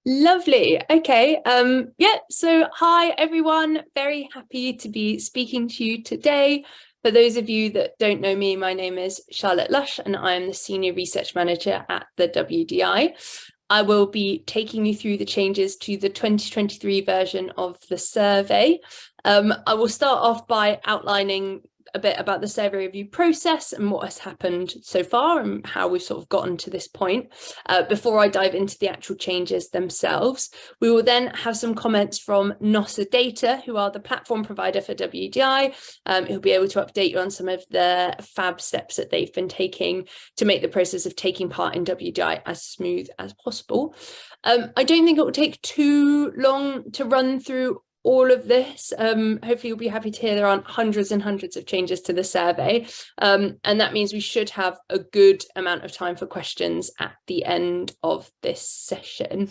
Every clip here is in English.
Lovely. Okay. Yeah, so hi everyone. Very happy to be speaking to you today. For those of you that don't know me, my name is Charlotte Lush and I am the Senior Research Manager at the WDI. I will be taking you through the changes to the 2023 version of the survey. I will start off by outlining a bit about the survey review process and what has happened so far and how we've sort of gotten to this point before I dive into the actual changes themselves. We will then have some comments from NOSA Data, who are the platform provider for WDI, who'll be able to update you on some of the fab steps that they've been taking to make the process of taking part in WDI as smooth as possible. I don't think it will take too long to run through all of this. Hopefully you'll be happy to hear there aren't hundreds and hundreds of changes to the survey. And that means we should have a good amount of time for questions at the end of this session.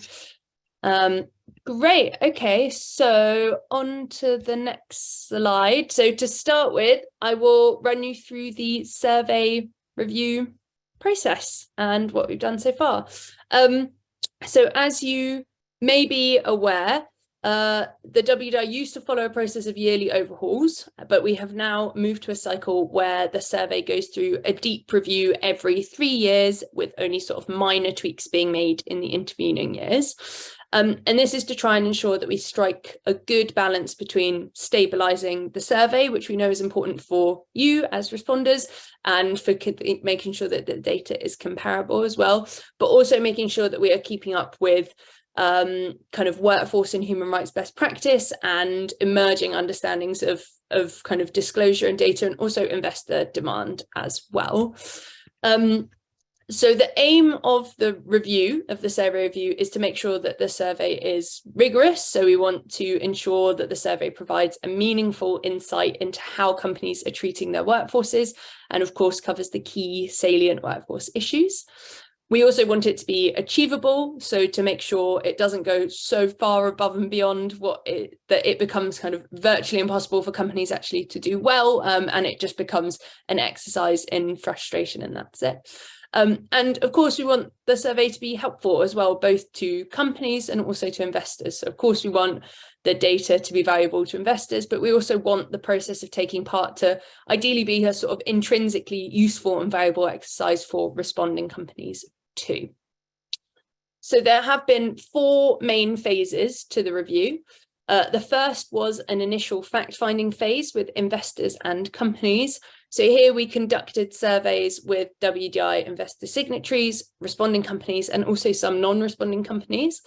Great. Okay, so on to the next slide. So to start with, I will run you through the survey review process and what we've done so far. So as you may be aware, the WDI used to follow a process of yearly overhauls, but we have now moved to a cycle where the survey goes through a deep review every 3 years, with only sort of minor tweaks being made in the intervening years. And this is to try and ensure that we strike a good balance between stabilising the survey, which we know is important for you as responders, and for making sure that the data is comparable as well, but also making sure that we are keeping up with kind of workforce and human rights best practice and emerging understandings of kind of disclosure and data, and also investor demand as well. So the aim of the review, of the survey review, is to make sure that the survey is rigorous. So we want to ensure that the survey provides a meaningful insight into how companies are treating their workforces, and of course covers the key salient workforce issues. We also want it to be achievable, so to make sure it doesn't go so far above and beyond that it becomes kind of virtually impossible for companies actually to do well, and it just becomes an exercise in frustration, and that's it. And of course, we want the survey to be helpful as well, both to companies and also to investors. So of course, we want the data to be valuable to investors, but we also want the process of taking part to ideally be a sort of intrinsically useful and valuable exercise for responding companies too. So there have been 4 main phases to the review. The first was an initial fact-finding phase with investors and companies. So here we conducted surveys with WDI investor signatories, responding companies, and also some non-responding companies.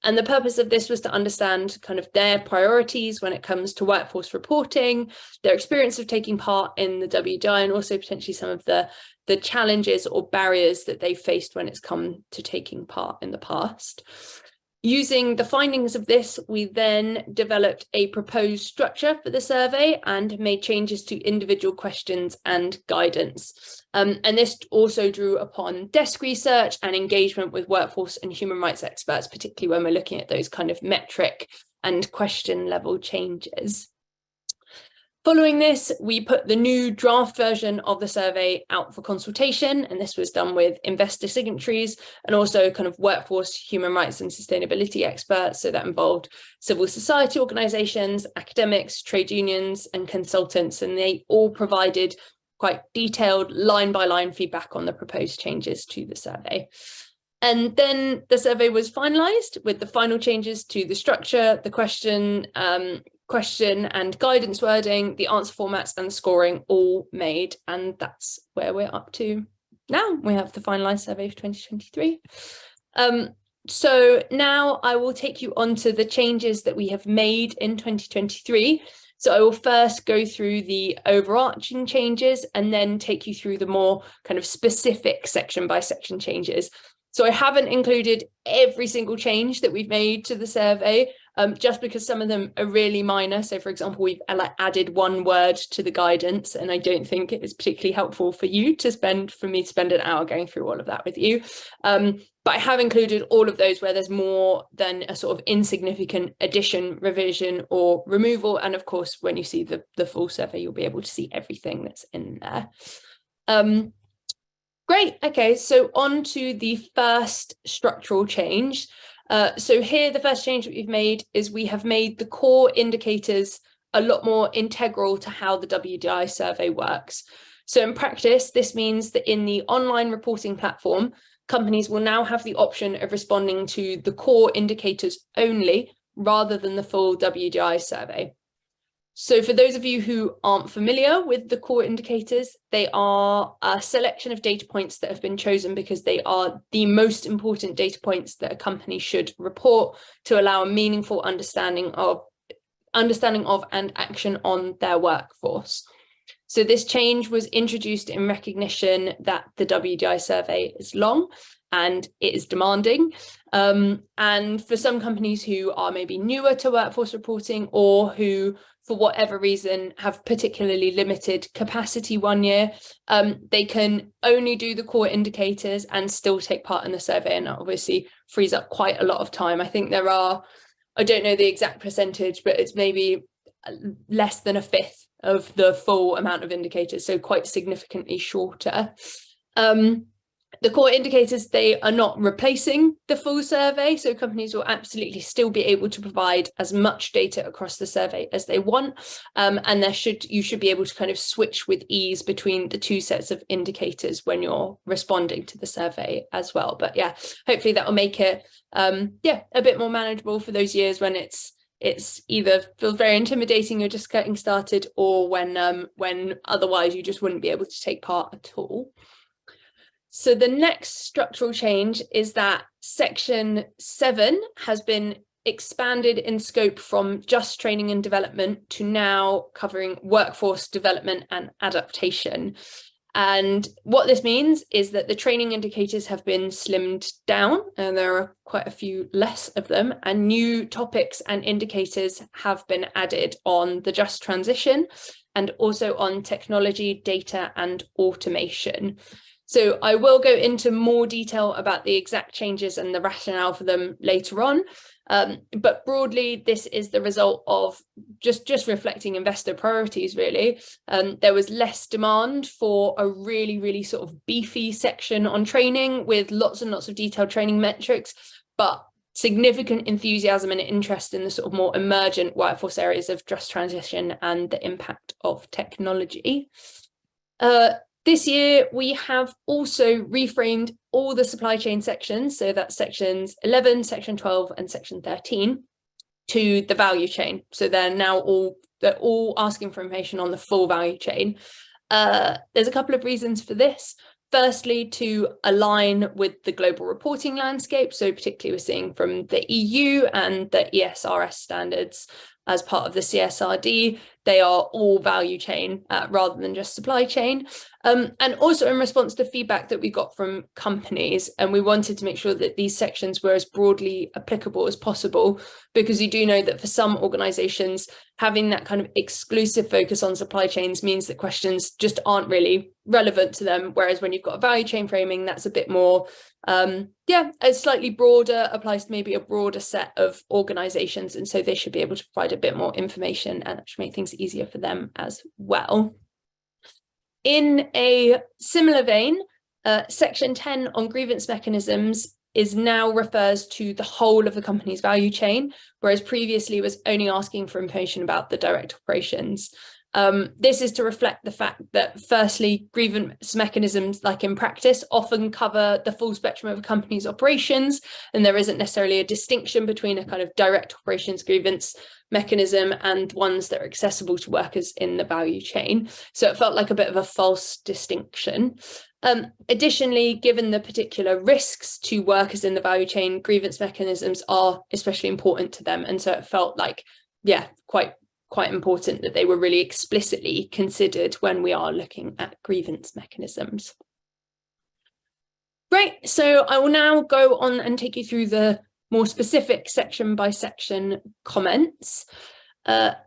And the purpose of this was to understand kind of their priorities when it comes to workforce reporting, their experience of taking part in the WDI, and also potentially some of the challenges or barriers that they faced when it's come to taking part in the past. Using the findings of this, we then developed a proposed structure for the survey and made changes to individual questions and guidance. And this also drew upon desk research and engagement with workforce and human rights experts, particularly when we're looking at those kind of metric and question level changes. Following this, we put the new draft version of the survey out for consultation, and this was done with investor signatories and also kind of workforce, human rights and sustainability experts. So that involved civil society organisations, academics, trade unions and consultants, and they all provided quite detailed line-by-line feedback on the proposed changes to the survey. And then the survey was finalised with the final changes to the structure, the question and guidance wording, the answer formats and the scoring all made, and that's where we're up to now. We have the finalised survey for 2023. So now I will take you on to the changes that we have made in 2023. So I will first go through the overarching changes and then take you through the more kind of specific section by section changes. So I haven't included every single change that we've made to the survey, just because some of them are really minor. So for example, we've added 1 word to the guidance, and I don't think it is particularly helpful for me to spend an hour going through all of that with you. But I have included all of those where there's more than a sort of insignificant addition, revision or removal. And of course, when you see the full survey, you'll be able to see everything that's in there. Great. Okay, so on to the first structural change. So here, the first change that we've made is we have made the core indicators a lot more integral to how the WDI survey works. So in practice, this means that in the online reporting platform, companies will now have the option of responding to the core indicators only, rather than the full WDI survey. So for those of you who aren't familiar with the core indicators, they are a selection of data points that have been chosen because they are the most important data points that a company should report to allow a meaningful understanding of and action on their workforce. So this change was introduced in recognition that the WDI survey is long and it is demanding. And for some companies who are maybe newer to workforce reporting, or who, for whatever reason, have particularly limited capacity one year, they can only do the core indicators and still take part in the survey, and that obviously frees up quite a lot of time. I think there are, I don't know the exact percentage, but it's maybe less than a fifth of the full amount of indicators, so quite significantly shorter. The core indicators, they are not replacing the full survey, so companies will absolutely still be able to provide as much data across the survey as they want, and you should be able to kind of switch with ease between the two sets of indicators when you're responding to the survey as well. But yeah, hopefully that will make it a bit more manageable for those years when it's either feels very intimidating, you're just getting started, or when otherwise you just wouldn't be able to take part at all. So the next structural change is that section 7 has been expanded in scope from just training and development to now covering workforce development and adaptation. And what this means is that the training indicators have been slimmed down, and there are quite a few less of them, and new topics and indicators have been added on the just transition and also on technology, data and automation. So I will go into more detail about the exact changes and the rationale for them later on. But broadly, this is the result of just reflecting investor priorities, really. There was less demand for a really sort of beefy section on training with lots and lots of detailed training metrics, but significant enthusiasm and interest in the sort of more emergent workforce areas of just transition and the impact of technology. This year, we have also reframed all the supply chain sections, so that's sections 11, section 12, and section 13, to the value chain. So they're now all asking for information on the full value chain. There's a couple of reasons for this. Firstly, to align with the global reporting landscape. So particularly we're seeing from the EU and the ESRS standards as part of the CSRD, they are all value chain rather than just supply chain. And also in response to feedback that we got from companies, and we wanted to make sure that these sections were as broadly applicable as possible, because you do know that for some organizations, having that kind of exclusive focus on supply chains means that questions just aren't really relevant to them. Whereas when you've got a value chain framing, that's a bit more, a slightly broader, applies to maybe a broader set of organizations. And so they should be able to provide a bit more information, and that should make things easier for them as well. In a similar vein, section 10 on grievance mechanisms is now refers to the whole of the company's value chain, whereas previously was only asking for information about the direct operations. This is to reflect the fact that, firstly, grievance mechanisms, like in practice, often cover the full spectrum of a company's operations, and there isn't necessarily a distinction between a kind of direct operations grievance mechanism and ones that are accessible to workers in the value chain. So it felt like a bit of a false distinction. Additionally, given the particular risks to workers in the value chain, grievance mechanisms are especially important to them. And so it felt like, quite important that they were really explicitly considered when we are looking at grievance mechanisms. Great, so I will now go on and take you through the more specific section by section comments.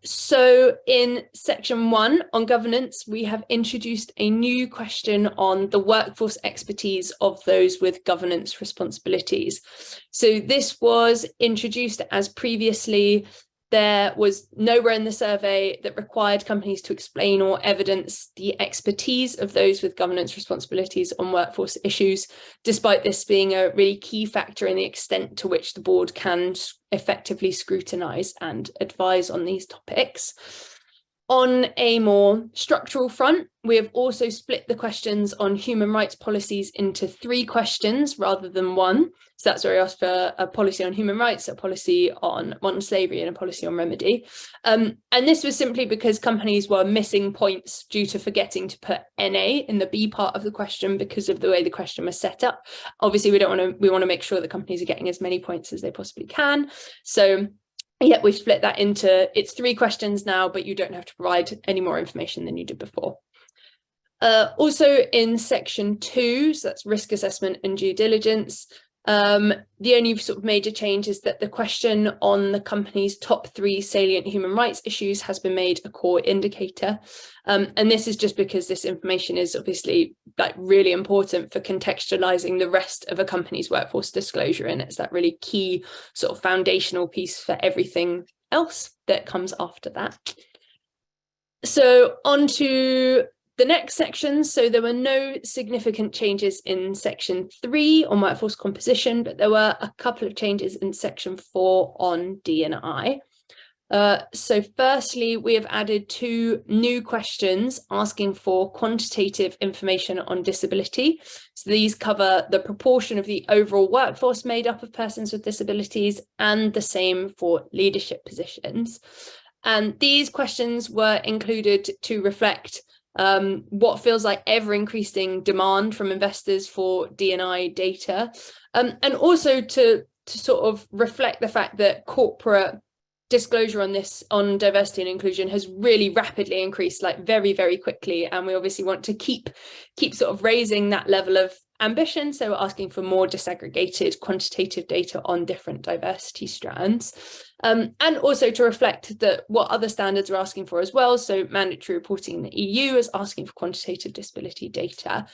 So in section 1 on governance, we have introduced a new question on the workforce expertise of those with governance responsibilities. So this was introduced as previously There was nowhere in the survey that required companies to explain or evidence the expertise of those with governance responsibilities on workforce issues, despite this being a really key factor in the extent to which the board can effectively scrutinise and advise on these topics. On a more structural front, we have also split the questions on human rights policies into 3 questions rather than 1. So that's where we asked for a policy on human rights, a policy on modern slavery, and a policy on remedy. And this was simply because companies were missing points due to forgetting to put NA in the B part of the question because of the way the question was set up. Obviously, we want to make sure that companies are getting as many points as they possibly can. So yeah, we've split that into, it's 3 questions now, but you don't have to provide any more information than you did before. Also in section 2, so that's risk assessment and due diligence, the only sort of major change is that the question on the company's top 3 salient human rights issues has been made a core indicator. And this is just because this information is obviously really important for contextualizing the rest of a company's workforce disclosure. And it's that really key sort of foundational piece for everything else that comes after that. So on to the next section. So there were no significant changes in section 3 on workforce composition, but there were a couple of changes in section 4 on D&I. So firstly, we have added 2 new questions asking for quantitative information on disability. So these cover the proportion of the overall workforce made up of persons with disabilities, and the same for leadership positions. And these questions were included to reflect what feels like ever increasing demand from investors for D&I data, and also to sort of reflect the fact that corporate disclosure on diversity and inclusion has really rapidly increased, very, very quickly, and we obviously want to keep sort of raising that level of ambition. So we're asking for more disaggregated quantitative data on different diversity strands, and also to reflect that what other standards are asking for as well. So mandatory reporting in the EU is asking for quantitative disability data.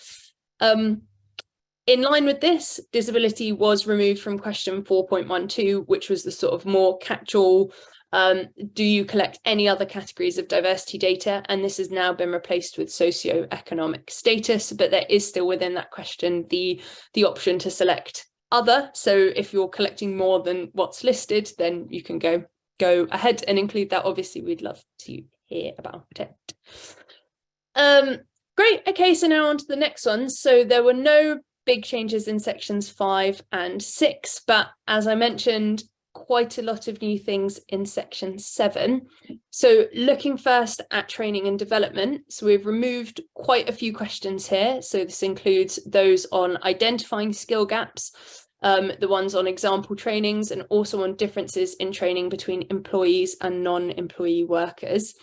In line with this, disability was removed from question 4.12, which was the sort of more catch-all, do you collect any other categories of diversity data? And this has now been replaced with socioeconomic status, but there is still within that question the option to select other. So if you're collecting more than what's listed, then you can go ahead and include that. Obviously, we'd love to hear about it. Great. Okay, so now on to the next one. So there were no big changes in sections 5 and 6, but as I mentioned, quite a lot of new things in section 7. So looking first at training and development, so we've removed quite a few questions here. So this includes those on identifying skill gaps, the ones on example trainings, and also on differences in training between employees and non-employee workers.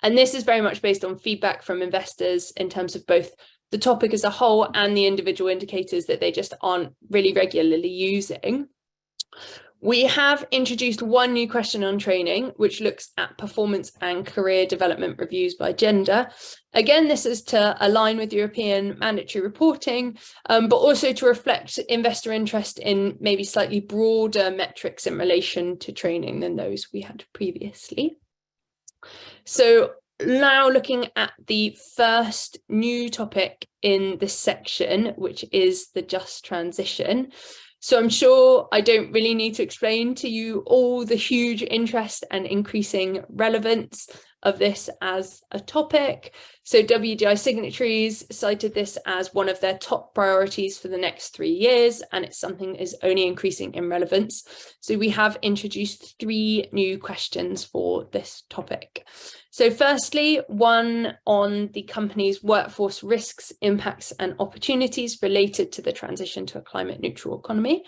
And this is very much based on feedback from investors in terms of both the topic as a whole and the individual indicators that they just aren't really regularly using. We have introduced 1 new question on training, which looks at performance and career development reviews by gender. Again, this is to align with European mandatory reporting, but also to reflect investor interest in maybe slightly broader metrics in relation to training than those we had previously. So now looking at the first new topic in this section, which is the just transition. So I'm sure I don't really need to explain to you all the huge interest and increasing relevance of this as a topic. So WDI signatories cited this as one of their top priorities for the next 3 years, and it's something that is only increasing in relevance. So we have introduced 3 new questions for this topic. So firstly, one on the company's workforce risks, impacts and opportunities related to the transition to a climate neutral economy.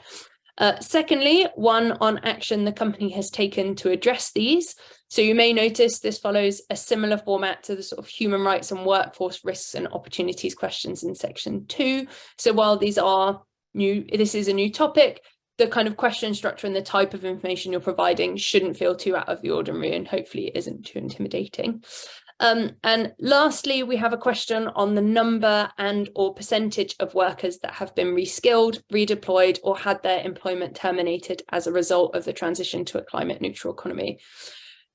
Secondly, one on action the company has taken to address these. So you may notice this follows a similar format to the sort of human rights and workforce risks and opportunities questions in section 2. So while these are new, this is a new topic, the kind of question structure and the type of information you're providing shouldn't feel too out of the ordinary, and hopefully it isn't too intimidating. And lastly, we have a question on the number and or percentage of workers that have been reskilled, redeployed, or had their employment terminated as a result of the transition to a climate neutral economy.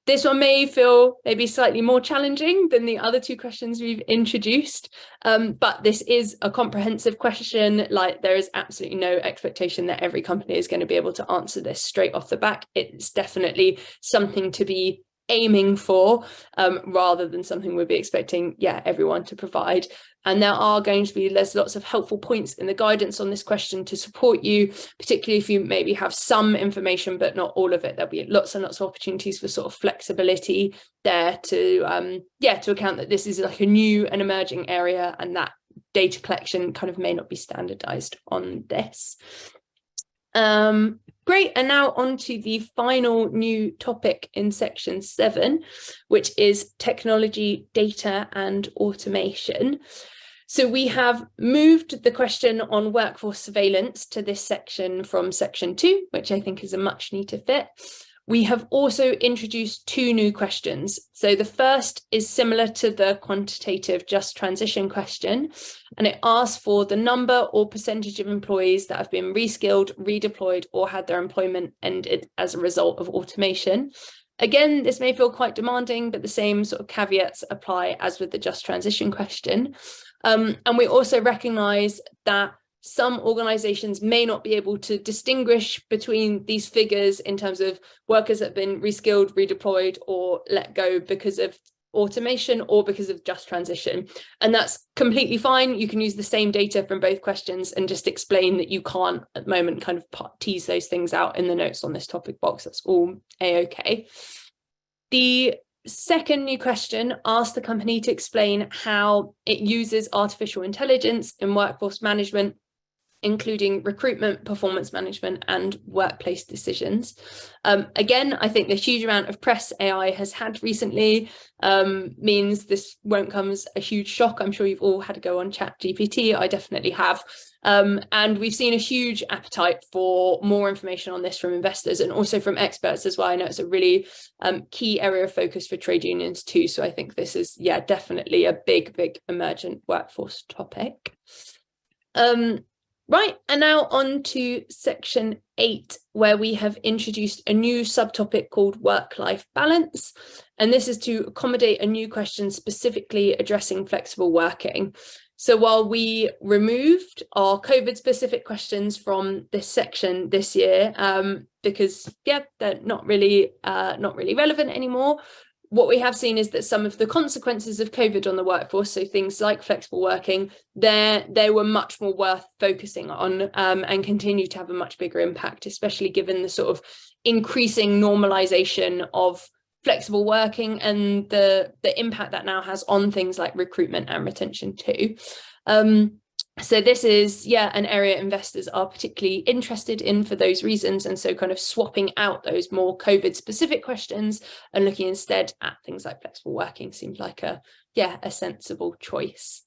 This one may feel maybe slightly more challenging than the other two questions we've introduced, but this is a comprehensive question. Like, there is absolutely no expectation that every company is going to be able to answer this straight off the back. It's definitely something to be aiming for, rather than something we'd be expecting everyone to provide. And there's lots of helpful points in the guidance on this question to support you, particularly if you maybe have some information but not all of it. There'll be lots and lots of opportunities for sort of flexibility there to to account that this is like a new and emerging area, and that data collection kind of may not be standardized on this. Great, and now on to the final new topic in section 7, which is technology, data and automation. So we have moved the question on workforce surveillance to this section from section 2, which I think is a much neater fit. We have also introduced 2 new questions. So the first is similar to the quantitative just transition question, and it asks for the number or percentage of employees that have been reskilled, redeployed, or had their employment ended as a result of automation. Again, this may feel quite demanding, but the same sort of caveats apply as with the just transition question. And we also recognise that some organisations may not be able to distinguish between these figures in terms of workers that have been reskilled, redeployed, or let go because of automation or because of just transition. And that's completely fine. You can use the same data from both questions and just explain that you can't at the moment kind of tease those things out in the notes on this topic box. That's all a-okay. The second new question asks the company to explain how it uses artificial intelligence in workforce management, including recruitment, performance management, and workplace decisions. Again, I think the huge amount of press AI has had recently means this won't come as a huge shock. I'm sure you've all had to go on ChatGPT. I definitely have. And we've seen a huge appetite for more information on this from investors and also from experts as well. I know it's a really key area of focus for trade unions too. So I think this is, definitely a big emergent workforce topic. Right, and now on to section 8, where we have introduced a new subtopic called work-life balance. And this is to accommodate a new question specifically addressing flexible working. So while we removed our COVID-specific questions from this section this year, because they're not really relevant anymore, what we have seen is that some of the consequences of COVID on the workforce, so things like flexible working, they were much more worth focusing on, and continue to have a much bigger impact, especially given the sort of increasing normalization of flexible working and the impact that now has on things like recruitment and retention too. So this is, an area investors are particularly interested in for those reasons. And so kind of swapping out those more COVID specific questions and looking instead at things like flexible working seems like a sensible choice.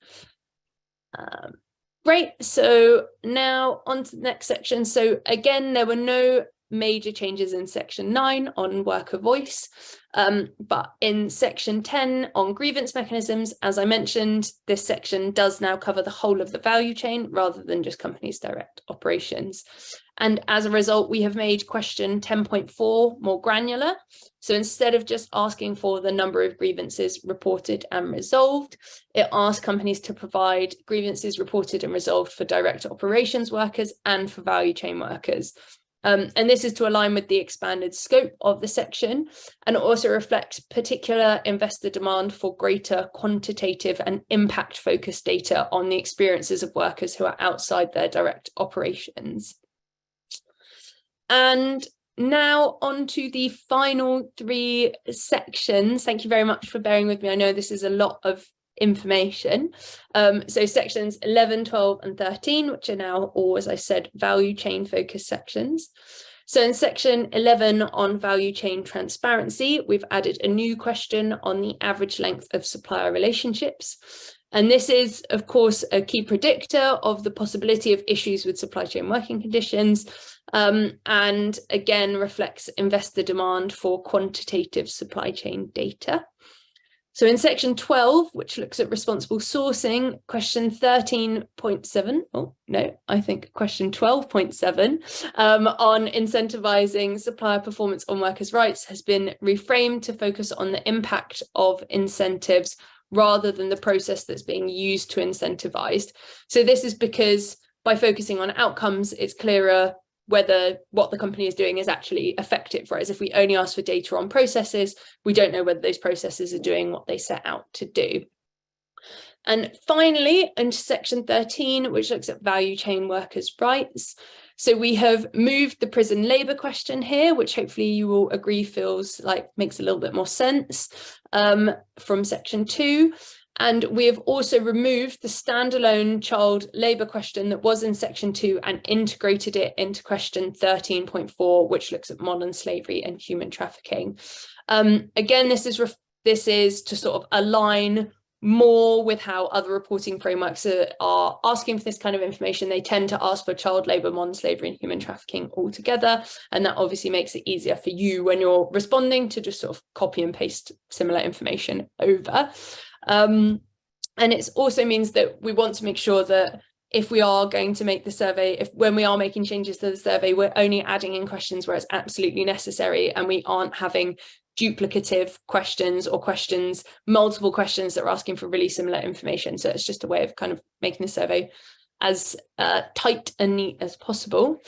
Great. So now on to the next section. So again, there were no major changes in section 9 on worker voice, but in section 10 on grievance mechanisms, as I mentioned, this section does now cover the whole of the value chain rather than just companies' direct operations. And as a result, we have made question 10.4 more granular. So instead of just asking for the number of grievances reported and resolved, it asks companies to provide grievances reported and resolved for direct operations workers and for value chain workers. And this is to align with the expanded scope of the section, and it also reflects particular investor demand for greater quantitative and impact-focused data on the experiences of workers who are outside their direct operations. And now on to the final 3 sections. Thank you very much for bearing with me. I know this is a lot of information. So sections 11, 12 and 13, which are now all, as I said, value chain focused sections. So in section 11 on value chain transparency, we've added a new question on the average length of supplier relationships. And this is, of course, a key predictor of the possibility of issues with supply chain working conditions, and again reflects investor demand for quantitative supply chain data. So in section 12, which looks at responsible sourcing, question 13.7, oh no, I think question 12.7 on incentivizing supplier performance on workers' rights has been reframed to focus on the impact of incentives rather than the process that's being used to incentivize. So this is because by focusing on outcomes, it's clearer whether what the company is doing is actually effective, whereas if we only ask for data on processes, we don't know whether those processes are doing what they set out to do. And finally, into section 13, which looks at value chain workers' rights. So we have moved the prison labour question here, which hopefully you will agree feels like makes a little bit more sense from section 2. And we have also removed the standalone child labour question that was in section 2 and integrated it into question 13.4, which looks at modern slavery and human trafficking. Again, this is to sort of align more with how other reporting frameworks are asking for this kind of information. They tend to ask for child labour, modern slavery and human trafficking all together. And that obviously makes it easier for you when you're responding to just sort of copy and paste similar information over. And it also means that we want to make sure that if we are going to make the survey, when we are making changes to the survey, we're only adding in questions where it's absolutely necessary and we aren't having duplicative questions or multiple questions that are asking for really similar information. So it's just a way of kind of making the survey as tight and neat as possible.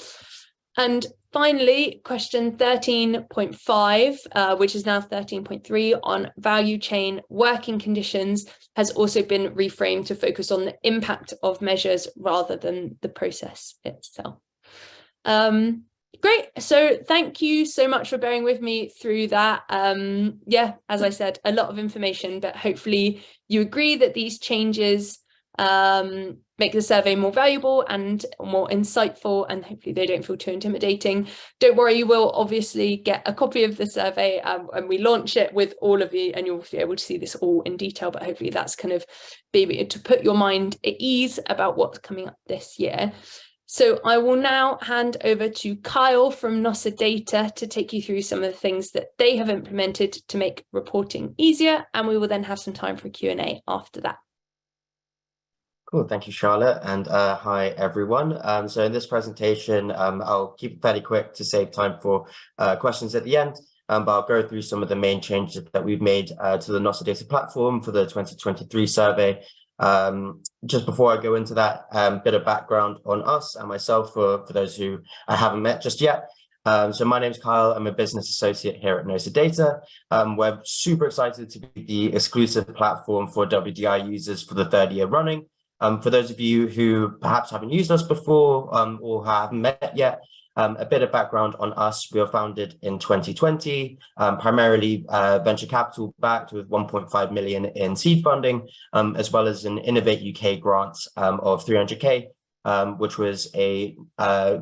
And finally, question 13.5, which is now 13.3 on value chain working conditions, has also been reframed to focus on the impact of measures rather than the process itself. Great. So thank you so much for bearing with me through that. Yeah, as I said, a lot of information, but hopefully you agree that these changes make the survey more valuable and more insightful, and hopefully they don't feel too intimidating. Don't worry, you will obviously get a copy of the survey and we launch it with all of you, and you'll be able to see this all in detail, but hopefully that's kind of be to put your mind at ease about what's coming up this year. So I will now hand over to Kyle from NOSA Data to take you through some of the things that they have implemented to make reporting easier, and we will then have some time for Q&A after that. Cool, thank you, Charlotte, and hi everyone. So in this presentation, I'll keep it fairly quick to save time for questions at the end, but I'll go through some of the main changes that we've made to the NOSA Data platform for the 2023 survey. Just before I go into that, bit of background on us and myself for those who I haven't met just yet. So my name's Kyle. I'm a business associate here at NOSA Data. We're super excited to be the exclusive platform for WDI users for the 3rd year running. For those of you who perhaps haven't used us before or haven't met yet, a bit of background on us. We were founded in 2020, primarily venture capital backed with 1.5 million in seed funding, as well as an Innovate UK grant of 300k, which was a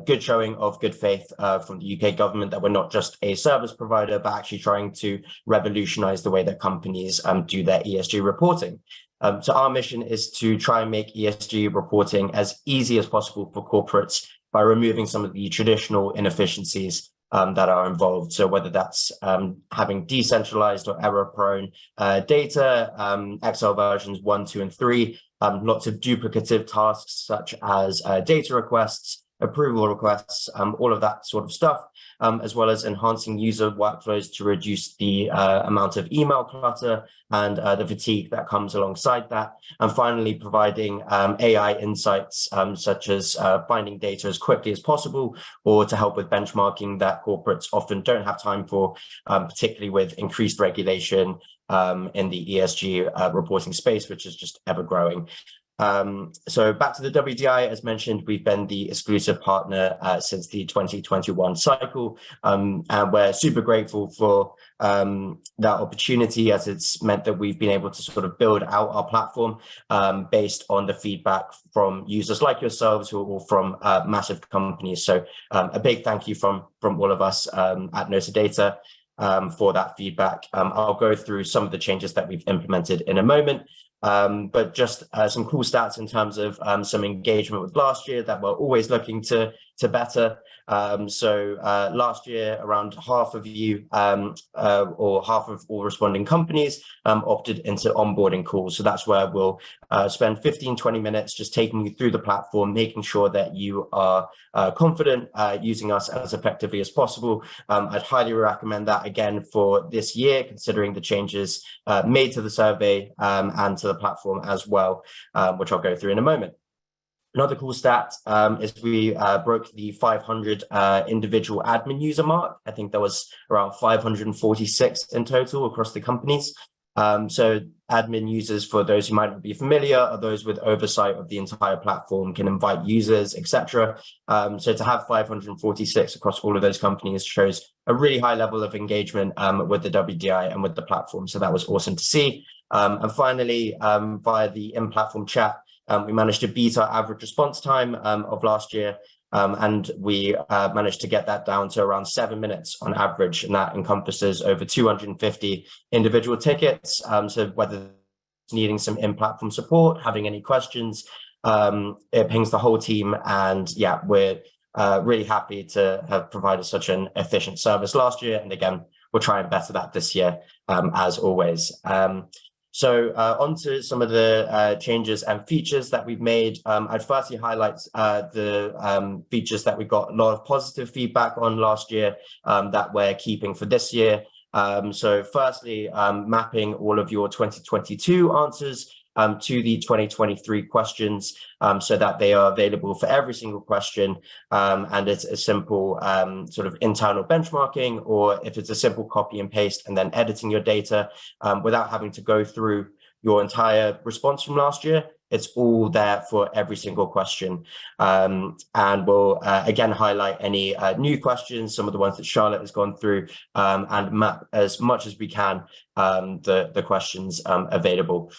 good showing of good faith from the UK government that we're not just a service provider, but actually trying to revolutionize the way that companies do their ESG reporting. So our mission is to try and make ESG reporting as easy as possible for corporates by removing some of the traditional inefficiencies that are involved. So whether that's having decentralized or error-prone data, Excel versions 1, 2, and 3, lots of duplicative tasks such as data requests, approval requests, all of that sort of stuff, as well as enhancing user workflows to reduce the amount of email clutter and the fatigue that comes alongside that. And finally, providing AI insights such as finding data as quickly as possible, or to help with benchmarking that corporates often don't have time for, particularly with increased regulation in the ESG reporting space, which is just ever growing. So back to the WDI, as mentioned, we've been the exclusive partner since the 2021 cycle, and we're super grateful for that opportunity, as it's meant that we've been able to sort of build out our platform based on the feedback from users like yourselves who are all from massive companies. So a big thank you from all of us at NOSA Data for that feedback. I'll go through some of the changes that we've implemented in a moment. But just some cool stats in terms of some engagement with last year that we're always looking to better. Last year, around half of you or half of all responding companies opted into onboarding calls. So that's where we'll spend 15-20 minutes just taking you through the platform, making sure that you are confident using us as effectively as possible. I'd highly recommend that again for this year, considering the changes made to the survey and to the platform as well, which I'll go through in a moment. Another cool stat is we broke the 500 individual admin user mark. I think there was around 546 in total across the companies. So admin users, for those who might not be familiar, are those with oversight of the entire platform, can invite users, etc. So to have 546 across all of those companies shows a really high level of engagement with the WDI and with the platform. So that was awesome to see. And finally, via the in-platform chat, we managed to beat our average response time of last year. And we managed to get that down to around 7 minutes on average, and that encompasses over 250 individual tickets. So whether it's needing some in-platform support, having any questions, it pings the whole team. And yeah, we're really happy to have provided such an efficient service last year. And again, we'll try and better that this year, as always. So on to some of the changes and features that we've made. I'd firstly highlight the features that we got a lot of positive feedback on last year that we're keeping for this year. So firstly, mapping all of your 2022 answers to the 2023 questions so that they are available for every single question. And it's a simple sort of internal benchmarking, or if it's a simple copy and paste and then editing your data without having to go through your entire response from last year. It's all there for every single question. And we'll again highlight any new questions, some of the ones that Charlotte has gone through, and map as much as we can the questions available.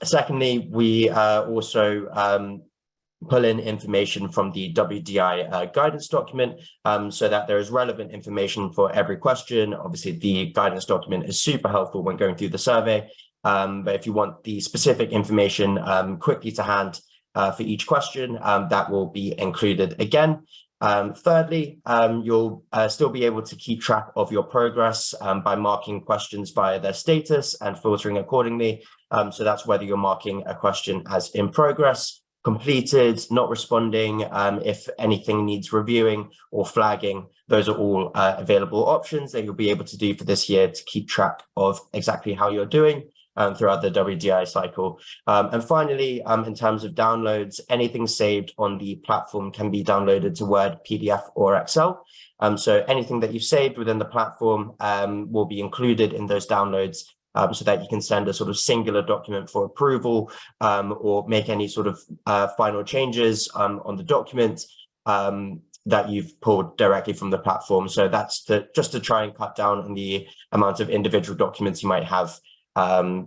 Secondly, we also pull in information from the WDI guidance document so that there is relevant information for every question. Obviously, the guidance document is super helpful when going through the survey, but if you want the specific information quickly to hand for each question, that will be included again. Thirdly, you'll still be able to keep track of your progress by marking questions via their status and filtering accordingly. So that's whether you're marking a question as in progress, completed, not responding, if anything needs reviewing or flagging. Those are all available options that you'll be able to do for this year to keep track of exactly how you're doing throughout the WDI cycle. And finally, in terms of downloads, anything saved on the platform can be downloaded to Word, PDF, or Excel. So anything that you've saved within the platform will be included in those downloads so that you can send a sort of singular document for approval or make any sort of final changes on the document that you've pulled directly from the platform. So that's just to try and cut down on the amount of individual documents you might have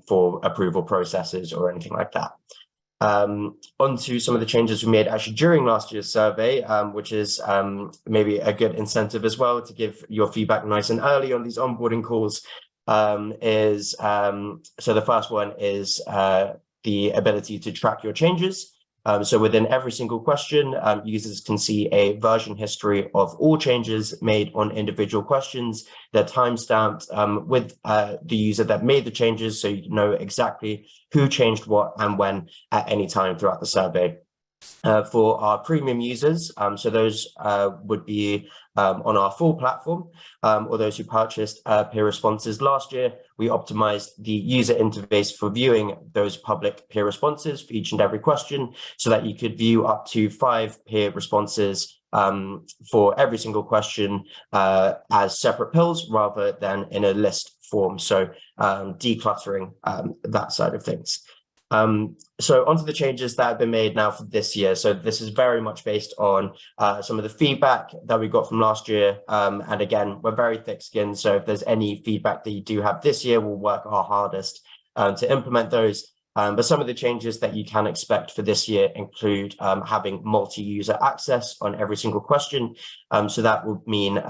for approval processes or anything like that. Onto some of the changes we made actually during last year's survey, which is maybe a good incentive as well to give your feedback nice and early on these onboarding calls. So the first one is the ability to track your changes. So within every single question, users can see a version history of all changes made on individual questions. They're timestamped with the user that made the changes, so you know exactly who changed what and when at any time throughout the survey. For our premium users, so those would be on our full platform, or those who purchased peer responses last year, we optimized the user interface for viewing those public peer responses for each and every question so that you could view up to 5 peer responses for every single question as separate pills rather than in a list form. So decluttering that side of things. So onto the changes that have been made now for this year. So this is very much based on some of the feedback that we got from last year. And again, we're very thick-skinned. So if there's any feedback that you do have this year, we'll work our hardest to implement those. But some of the changes that you can expect for this year include having multi-user access on every single question. So that would mean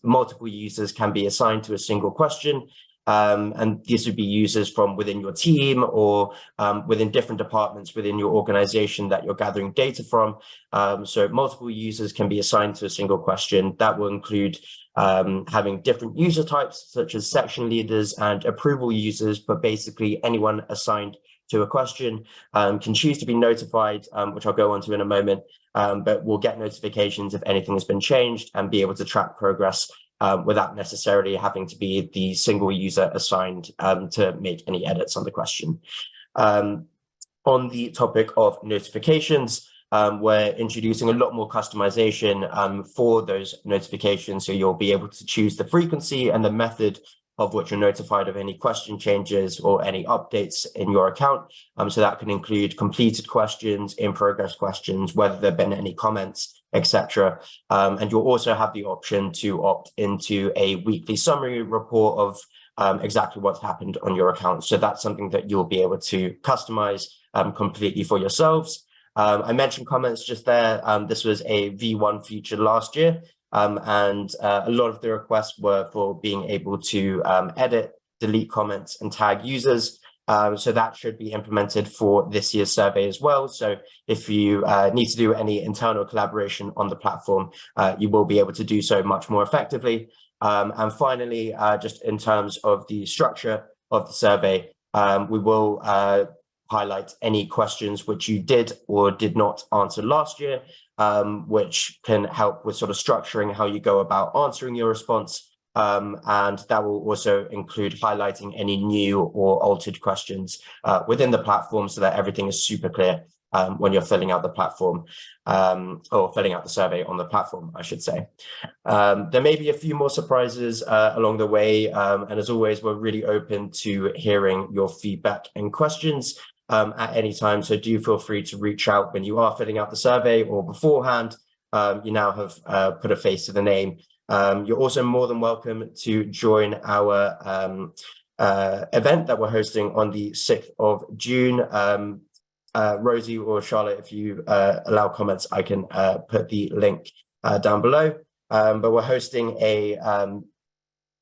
multiple users can be assigned to a single question. And these would be users from within your team or within different departments within your organization that you're gathering data from. So multiple users can be assigned to a single question. That will include having different user types, such as section leaders and approval users, but basically anyone assigned to a question can choose to be notified, which I'll go on to in a moment, but we'll get notifications if anything has been changed and be able to track progress without necessarily having to be the single user assigned to make any edits on the question. On the topic of notifications, we're introducing a lot more customization for those notifications. So you'll be able to choose the frequency and the method of which you're notified of any question changes or any updates in your account. So that can include completed questions, in progress questions, whether there have been any comments, etc. And you'll also have the option to opt into a weekly summary report of exactly what's happened on your account. So that's something that you'll be able to customize completely for yourselves. I mentioned comments just there. This was a V1 feature last year. And a lot of the requests were for being able to edit, delete comments, and tag users. So that should be implemented for this year's survey as well. So if you need to do any internal collaboration on the platform, you will be able to do so much more effectively. And finally, just in terms of the structure of the survey, we will highlight any questions which you did or did not answer last year, which can help with sort of structuring how you go about answering your response. And that will also include highlighting any new or altered questions within the platform so that everything is super clear when you're filling out the platform or filling out the survey on the platform, I should say. There may be a few more surprises along the way. And as always, we're really open to hearing your feedback and questions at any time. So do feel free to reach out when you are filling out the survey or beforehand. You now have put a face to the name. You're also more than welcome to join our event that we're hosting on the 6th of June. Rosie or Charlotte, if you allow comments, I can put the link down below. But we're hosting a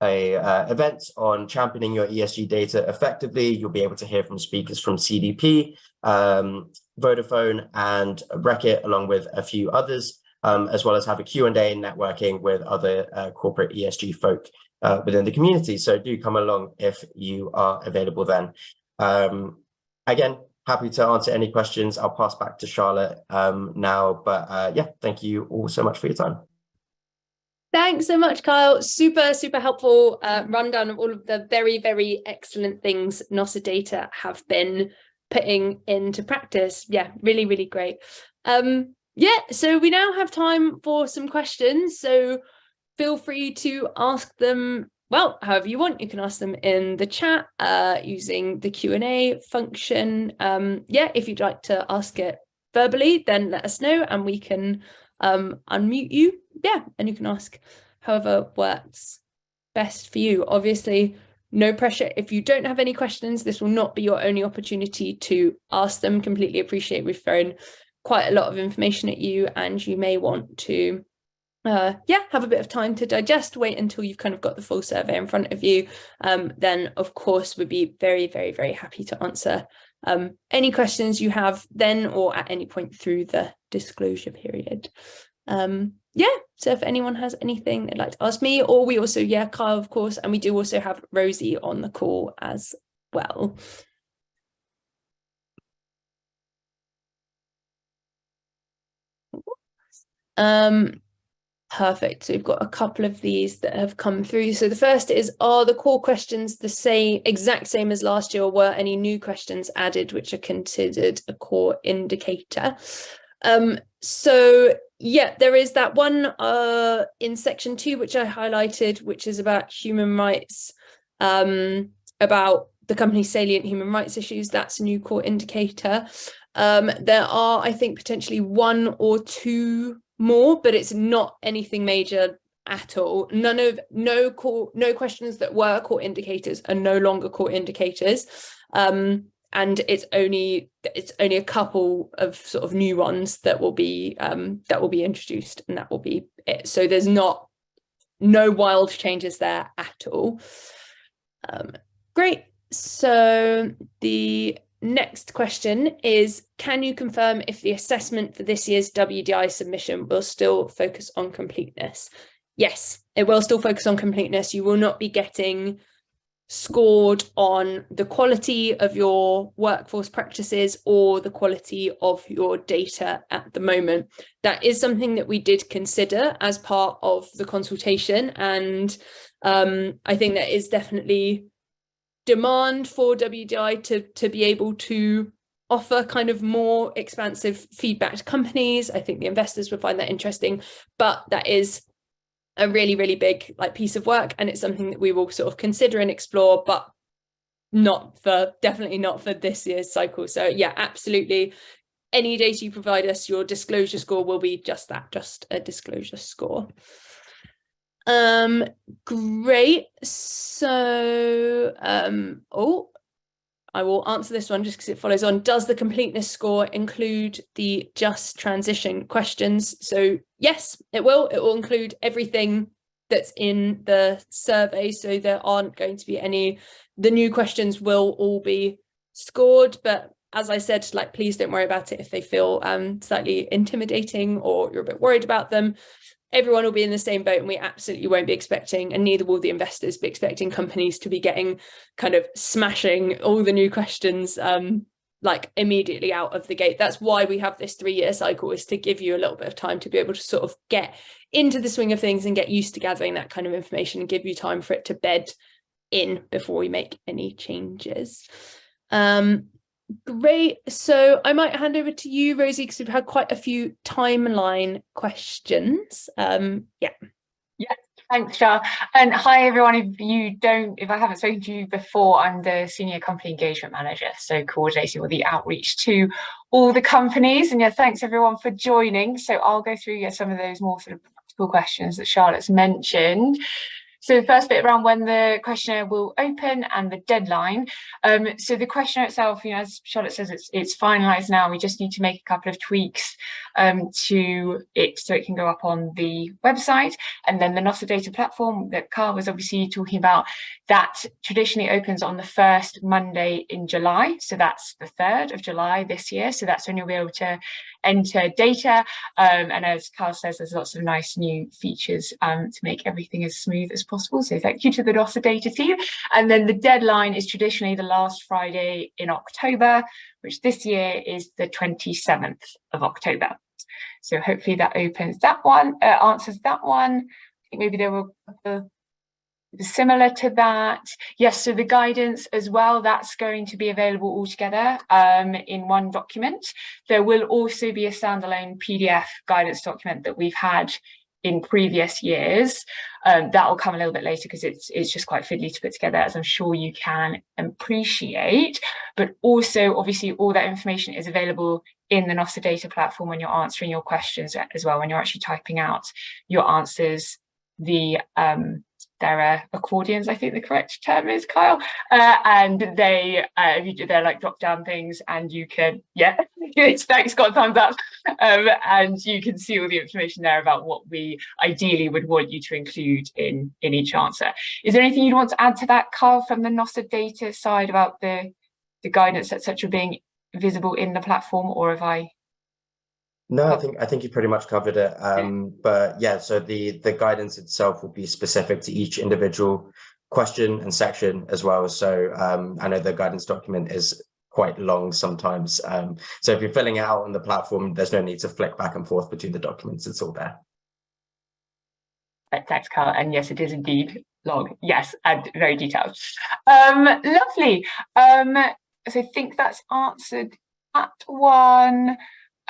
event on championing your ESG data effectively. You'll be able to hear from speakers from CDP, Vodafone, and Reckitt, along with a few others, as well as have a Q&A networking with other corporate ESG folk within the community. So do come along if you are available then. Again, happy to answer any questions. I'll pass back to Charlotte now, but yeah, thank you all so much for your time. Thanks so much, Kyle. Super, super helpful rundown of all of the very, very excellent things NOSA Data have been putting into practice. Yeah, really, really great. Yeah, so we now have time for some questions. So feel free to ask them, well, however you want. You can ask them in the chat using the Q&A function. Yeah, if you'd like to ask it verbally, then let us know and we can unmute you. Yeah, and you can ask however works best for you. Obviously, no pressure. If you don't have any questions, this will not be your only opportunity to ask them. Completely appreciate we've thrown quite a lot of information at you and you may want to yeah, have a bit of time to digest, wait until you've kind of got the full survey in front of you. Then of course we'd be very, very, very happy to answer any questions you have then or at any point through the disclosure period. Yeah, so if anyone has anything they'd like to ask me, or we also, yeah, Kyle, of course, and we do also have Rosie on the call as well. Perfect. So we've got a couple of these that have come through. So the first is, are the core questions the same, exact same as last year, or were any new questions added which are considered a core indicator? So yeah, there is that one in section 2, which I highlighted, which is about human rights, about the company's salient human rights issues. That's a new core indicator. There are, I think, potentially 1 or 2 more, but it's not anything major at all. No questions that were core indicators are no longer core indicators. And it's only a couple of sort of new ones that will be introduced, and that will be it. So there's no wild changes there at all. Great. So the next question is, can you confirm if the assessment for this year's WDI submission will still focus on completeness? Yes, it will still focus on completeness. You will not be getting scored on the quality of your workforce practices or the quality of your data at the moment. That is something that we did consider as part of the consultation, and I think that is definitely demand for WDI to be able to offer kind of more expansive feedback to companies. I think the investors would find that interesting, but that is a really, really big piece of work, and it's something that we will sort of consider and explore, but definitely not for this year's cycle. So yeah, absolutely. Any data you provide us, your disclosure score will be just that, just a disclosure score. Great. So I will answer this one just because it follows on. Does the completeness score include the just transition questions? So yes, it will. It will include everything that's in the survey. So there aren't going to be the new questions will all be scored. But as I said, please don't worry about it if they feel slightly intimidating or you're a bit worried about them. Everyone will be in the same boat, and we absolutely won't be expecting, and neither will the investors be expecting, companies to be getting kind of smashing all the new questions immediately out of the gate. That's why we have this 3-year cycle, is to give you a little bit of time to be able to sort of get into the swing of things and get used to gathering that kind of information and give you time for it to bed in before we make any changes. Great. So I might hand over to you, Rosie, because we've had quite a few timeline questions. Yeah. Thanks, Shah. And hi, everyone. If I haven't spoken to you before, I'm the Senior Company Engagement Manager, so coordinating all the outreach to all the companies. And yeah, thanks everyone for joining. So I'll go through some of those more sort of practical questions that Charlotte's mentioned. So the first bit around when the questionnaire will open and the deadline. So the questionnaire itself, as Charlotte says, it's finalised now. We just need to make a couple of tweaks to it so it can go up on the website. And then the NOSA data platform that Carl was obviously talking about, that traditionally opens on the first Monday in July. So that's the 3rd of July this year. So that's when you'll be able to enter data. And as Carl says, there's lots of nice new features to make everything as smooth as possible. So thank you to the NOSA data team. And then the deadline is traditionally the last Friday in October, which this year is the 27th of October. So hopefully that opens that one, answers that one. I think maybe there were similar to that. Yes, so the guidance as well, that's going to be available all together in one document. There will also be a standalone PDF guidance document that we've had in previous years. That will come a little bit later because it's just quite fiddly to put together, as I'm sure you can appreciate. But also, obviously, all that information is available in the NOSA data platform when you're answering your questions as well, when you're actually typing out your answers. There are accordions, I think the correct term is, Kyle, and they're like drop down things, and you can, thanks, got a thumbs up, and you can see all the information there about what we ideally would want you to include in each answer. Is there anything you'd want to add to that, Kyle, from the NOSA data side about the guidance, etc., being visible in the platform, or have I? No, I think you pretty much covered it. But yeah, so the guidance itself will be specific to each individual question and section as well. So I know the guidance document is quite long sometimes. So if you're filling it out on the platform, there's no need to flick back and forth between the documents. It's all there. Thanks, Carl. And yes, it is indeed long. Yes, and very detailed. Lovely. So I think that's answered that one.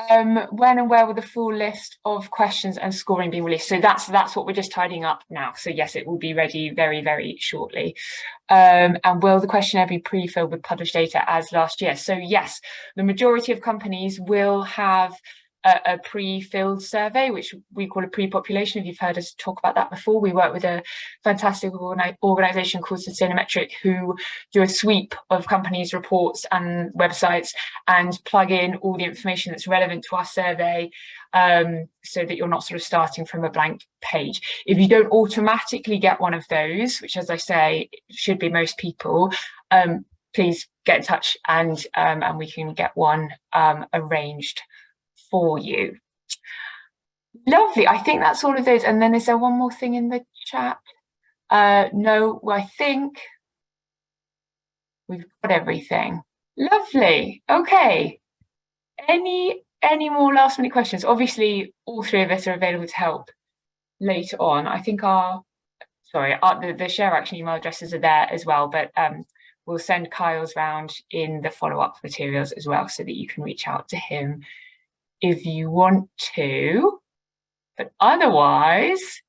When and where will the full list of questions and scoring be released? So that's what we're just tidying up now. So yes, it will be ready very, very shortly. And will the questionnaire be pre-filled with published data as last year? So yes, the majority of companies will have a pre-filled survey, which we call a pre-population. If you've heard us talk about that before, we work with a fantastic organisation called Sustainametric, who do a sweep of companies' reports and websites and plug in all the information that's relevant to our survey so that you're not sort of starting from a blank page. If you don't automatically get one of those, which, as I say, should be most people, please get in touch and we can get one arranged for you. Lovely. I think that's all of those. And then is there one more thing in the chat? No, I think we've got everything. Lovely. Okay. Any more last minute questions? Obviously, all three of us are available to help later on. I think the share action email addresses are there as well, but we'll send Kyle's round in the follow-up materials as well, so that you can reach out to him if you want to. But otherwise,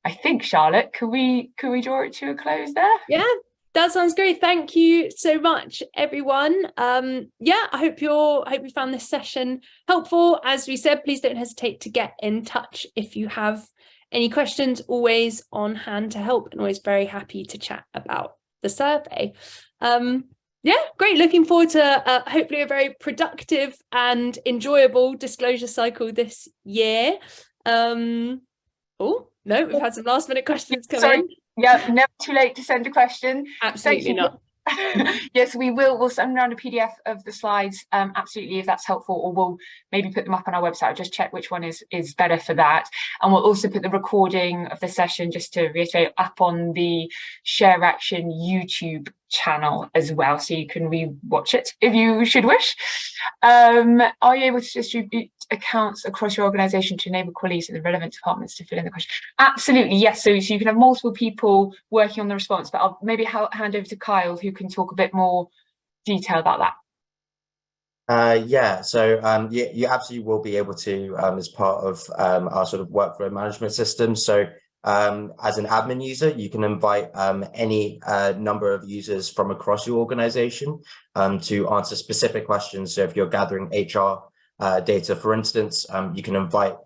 I think, Charlotte, could we draw it to a close there? Yeah, that sounds great. Thank you so much, everyone. Yeah, I hope you found this session helpful. As we said, please don't hesitate to get in touch if you have any questions. Always on hand to help, and always very happy to chat about the survey. Yeah, great. Looking forward to hopefully a very productive and enjoyable disclosure cycle this year. Oh no, we've had some last minute questions come in. Yeah, never too late to send a question. Absolutely not. Yes, we'll send around a PDF of the slides, absolutely, if that's helpful, or we'll maybe put them up on our website. I'll just check which one is better for that. And we'll also put the recording of the session, just to reiterate, up on the Share Action YouTube channel as well, so you can re-watch it if you should wish. Are you able to distribute accounts across your organisation to enable colleagues in the relevant departments to fill in the question? Absolutely, yes. So you can have multiple people working on the response, but I'll maybe hand over to Kyle, who can talk a bit more detail about that. Yeah, so you absolutely will be able to, as part of our sort of workflow management system. So as an admin user, you can invite any number of users from across your organization to answer specific questions. So if you're gathering HR data, for instance, you can invite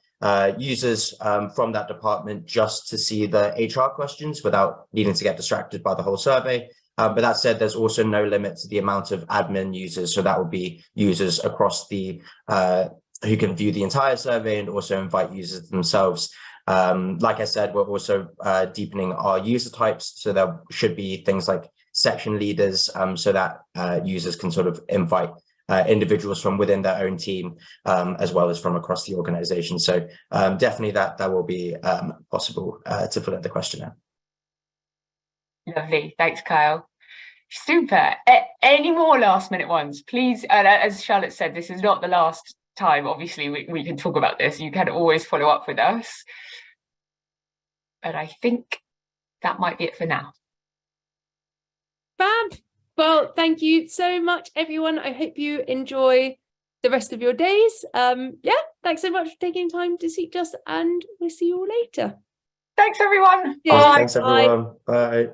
users from that department just to see the HR questions without needing to get distracted by the whole survey. But that said, there's also no limit to the amount of admin users. So that would be users across the who can view the entire survey and also invite users themselves. Like I said, we're also deepening our user types. So there should be things like section leaders, so that users can sort of invite individuals from within their own team, as well as from across the organization. So definitely that will be possible to fill in the questionnaire. Lovely. Thanks, Kyle. Super. Any more last minute ones, please? As Charlotte said, this is not the last time. Obviously, we can talk about this. You can always follow up with us. But I think that might be it for now. Fab. Well, thank you so much, everyone. I hope you enjoy the rest of your days. Yeah, thanks so much for taking time to see us, and we'll see you all later. Thanks, everyone. Bye. Thanks, everyone. Bye.